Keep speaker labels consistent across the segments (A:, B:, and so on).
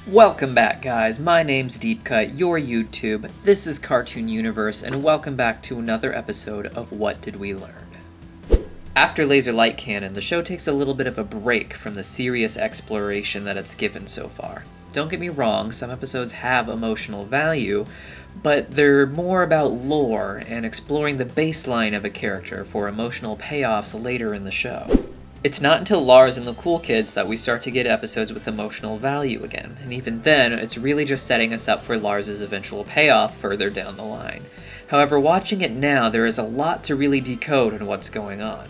A: Welcome back, guys. My name's Deepcut, your YouTube. This is Cartoon Universe, and welcome back to another episode of What Did We Learn? After Laser Light Cannon, the show takes a little bit of a break from the serious exploration that it's given so far. Don't get me wrong, some episodes have emotional value, but they're more about lore and exploring the baseline of a character for emotional payoffs later in the show. It's not until Lars and the Cool Kids that we start to get episodes with emotional value again, and even then, it's really just setting us up for Lars' eventual payoff further down the line. However, watching it now, there is a lot to really decode on what's going on.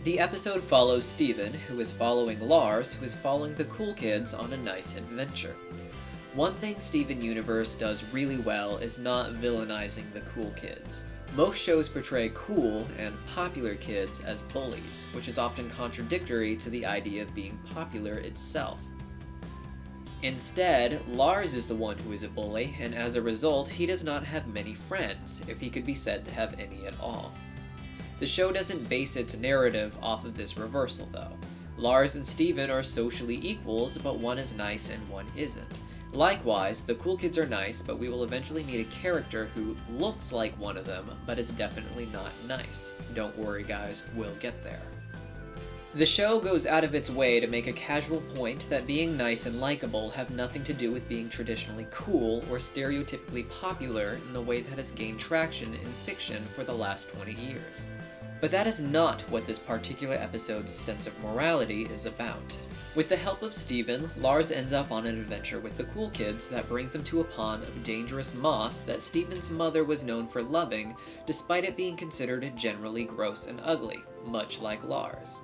A: The episode follows Steven, who is following Lars, who is following the Cool Kids on a nice adventure. One thing Steven Universe does really well is not villainizing the cool kids. Most shows portray cool and popular kids as bullies, which is often contradictory to the idea of being popular itself. Instead, Lars is the one who is a bully, and as a result, he does not have many friends, if he could be said to have any at all. The show doesn't base its narrative off of this reversal, though. Lars and Steven are socially equals, but one is nice and one isn't. Likewise, the cool kids are nice, but we will eventually meet a character who looks like one of them, but is definitely not nice. Don't worry guys, we'll get there. The show goes out of its way to make a casual point that being nice and likable have nothing to do with being traditionally cool or stereotypically popular in the way that has gained traction in fiction for the last 20 years. But that is not what this particular episode's sense of morality is about. With the help of Steven, Lars ends up on an adventure with the cool kids that brings them to a pond of dangerous moss that Steven's mother was known for loving, despite it being considered generally gross and ugly, much like Lars.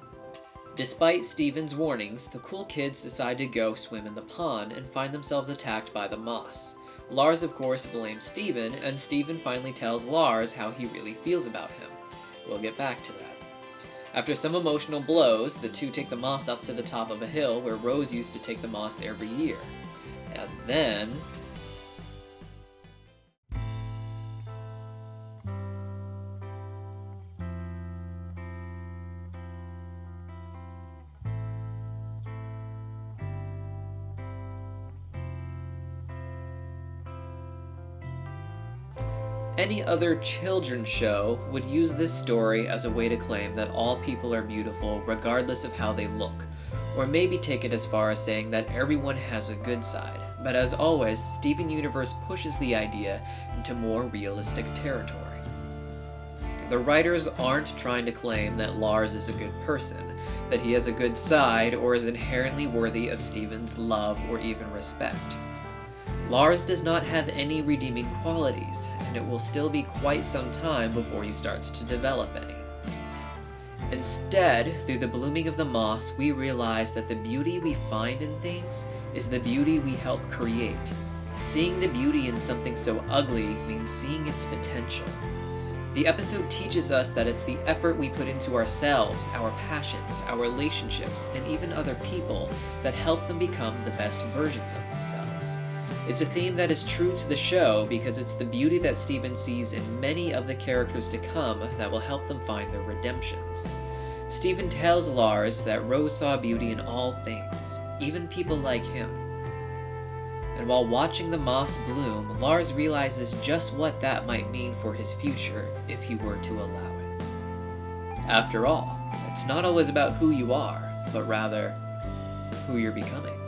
A: Despite Steven's warnings, the cool kids decide to go swim in the pond and find themselves attacked by the moss. Lars of course blames Steven, and Steven finally tells Lars how he really feels about him. We'll get back to that. After some emotional blows, the two take the moss up to the top of a hill where Rose used to take the moss every year. And then... Any other children's show would use this story as a way to claim that all people are beautiful regardless of how they look, or maybe take it as far as saying that everyone has a good side, but as always, Steven Universe pushes the idea into more realistic territory. The writers aren't trying to claim that Lars is a good person, that he has a good side, or is inherently worthy of Steven's love or even respect. Lars does not have any redeeming qualities, and it will still be quite some time before he starts to develop any. Instead, through the blooming of the moss, we realize that the beauty we find in things is the beauty we help create. Seeing the beauty in something so ugly means seeing its potential. The episode teaches us that it's the effort we put into ourselves, our passions, our relationships, and even other people that help them become the best versions of themselves. It's a theme that is true to the show because it's the beauty that Steven sees in many of the characters to come that will help them find their redemptions. Steven tells Lars that Rose saw beauty in all things, even people like him. And while watching the moss bloom, Lars realizes just what that might mean for his future if he were to allow it. After all, it's not always about who you are, but rather, who you're becoming.